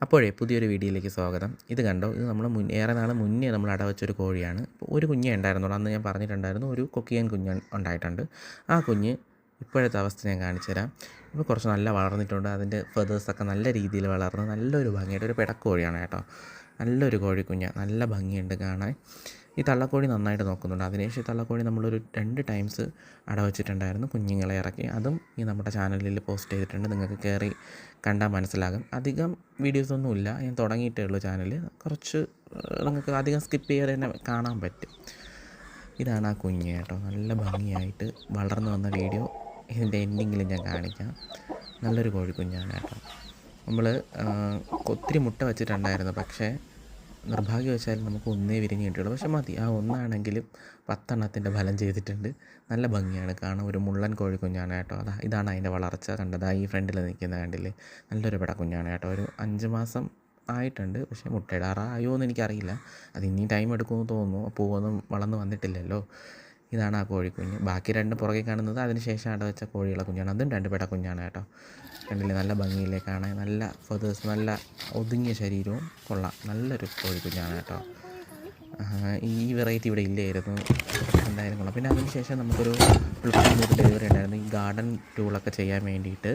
അപ്പോഴേ പുതിയൊരു വീഡിയോയിലേക്ക് സ്വാഗതം. ഇത് കണ്ടോ, ഇത് നമ്മൾ ഏറെ നാൾ മുന്നേ നമ്മൾ അടവച്ചൊരു കോഴിയാണ്. ഒരു കുഞ്ഞേ ഉണ്ടായിരുന്നുള്ളൂ. അന്ന് ഞാൻ പറഞ്ഞിട്ടുണ്ടായിരുന്നു ഒരു കൊക്കിയൻ കുഞ്ഞ് ഉണ്ടായിട്ടുണ്ട്. ആ കുഞ്ഞ് ഇപ്പോഴത്തെ അവസ്ഥ ഞാൻ കാണിച്ചു തരാം. ഇപ്പോൾ കുറച്ച് നല്ല വളർന്നിട്ടുണ്ട്. അതിൻ്റെ ഫെതേഴ്സൊക്കെ നല്ല രീതിയിൽ വളർന്ന് നല്ലൊരു ഭംഗിയായിട്ട് ഒരു പിടക്കോഴിയാണ് കേട്ടോ. നല്ലൊരു കോഴിക്കുഞ്ഞ്, നല്ല ഭംഗിയുണ്ട് കാണാൻ. ഈ തള്ളക്കോഴി നന്നായിട്ട് നോക്കുന്നുണ്ട്. അതിനുശേഷം തള്ളക്കോഴി നമ്മളൊരു 2 ടൈംസ് അടവച്ചിട്ടുണ്ടായിരുന്നു, കുഞ്ഞുങ്ങളെ ഇറക്കി. അതും ഈ നമ്മുടെ ചാനലിൽ പോസ്റ്റ് ചെയ്തിട്ടുണ്ട്. നിങ്ങൾക്ക് കയറി കണ്ടാൽ മനസ്സിലാകും. അധികം വീഡിയോസൊന്നും ഇല്ല, ഞാൻ തുടങ്ങിയിട്ടേ ഉള്ളൂ ചാനൽ. കുറച്ച് നിങ്ങൾക്ക് അധികം സ്കിപ്പ് ചെയ്യാതെ തന്നെ കാണാൻ പറ്റും. ഇതാണ് ആ കുഞ്ഞ് കേട്ടോ. നല്ല ഭംഗിയായിട്ട് വളർന്നു വന്ന വീഡിയോ ഇതിൻ്റെ എൻഡിങ്ങിൽ ഞാൻ കാണിക്കാം. നല്ലൊരു കോഴിക്കുഞ്ഞാണ് കേട്ടോ. നമ്മൾ ഒത്തിരി മുട്ട വച്ചിട്ടുണ്ടായിരുന്നു, പക്ഷേ നിർഭാഗ്യവശാൽ നമുക്ക് ഒന്നേ വിരിഞ്ഞ് കിട്ടുള്ളൂ. പക്ഷെ മതി, ആ ഒന്നാണെങ്കിലും 10 എണ്ണത്തിൻ്റെ ഫലം ചെയ്തിട്ടുണ്ട്. നല്ല ഭംഗിയാണ് കാണാൻ. ഒരു മുള്ളൻ കോഴിക്കുഞ്ഞാണ് കേട്ടോ. ഇതാണ് അതിൻ്റെ വളർച്ച. കണ്ടത് ഈ ഫ്രണ്ടിൽ നിൽക്കുന്ന കണ്ടില്ലേ, നല്ലൊരു പിടക്കുഞ്ഞാണ് കേട്ടോ. ഒരു 5 മാസം ആയിട്ടുണ്ട്. പക്ഷേ മുട്ടയിടാറായോ എന്ന് എനിക്കറിയില്ല. അത് ഇനിയും ടൈം എടുക്കുമെന്ന് തോന്നുന്നു. പൂവൊന്നും വളർന്ന് വന്നിട്ടില്ലല്ലോ. ഇതാണ് ആ കോഴിക്കുഞ്ഞ്. ബാക്കി 2 പുറകെ കാണുന്നത് അതിന് ശേഷം അടവച്ച കോഴികളെ കുഞ്ഞാണ്. അതും 2 പിടക്കുഞ്ഞാണ് കേട്ടോ. കണ്ടില്ലേ, നല്ല ഭംഗിയില്ലേ കാണാൻ. നല്ല ഫെതേഴ്സ്, നല്ല ഒതുങ്ങിയ ശരീരവും കൊള്ളാം. നല്ലൊരു കോഴിക്കുഞ്ഞാണ് കേട്ടോ. ഈ വെറൈറ്റി ഇവിടെ ഇല്ലായിരുന്നു, എന്തായാലും കൊള്ളാം. പിന്നെ അതിന് ശേഷം നമുക്കൊരു ഫ്ലിപ്കാർട്ടിൽ ഡെലിവറി ഉണ്ടായിരുന്നു. ഈ ഗാർഡൻ ടൂളൊക്കെ ചെയ്യാൻ വേണ്ടിയിട്ട്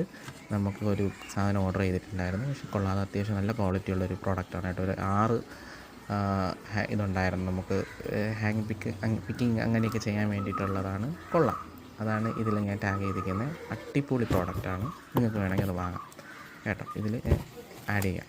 നമുക്ക് ഒരു സാധനം ഓർഡർ ചെയ്തിട്ടുണ്ടായിരുന്നു. പക്ഷെ കൊള്ളാതെ അത്യാവശ്യം നല്ല ക്വാളിറ്റി ഉള്ളൊരു പ്രോഡക്റ്റാണ് കേട്ടോ. ഒരു 6 ഇതുണ്ടായിരുന്നു നമുക്ക്. പിക്കിങ് അങ്ങനെയൊക്കെ ചെയ്യാൻ വേണ്ടിയിട്ടുള്ളതാണ്. കൊള്ളാം. അതാണ് ഇതിൽ ഞാൻ ടാഗ് ചെയ്തിരിക്കുന്നത്. അടിപൊളി പ്രോഡക്റ്റാണ്. നിങ്ങൾക്ക് വേണമെങ്കിൽ അത് വാങ്ങാം കേട്ടോ. ഇതിൽ ആഡ് ചെയ്യാം.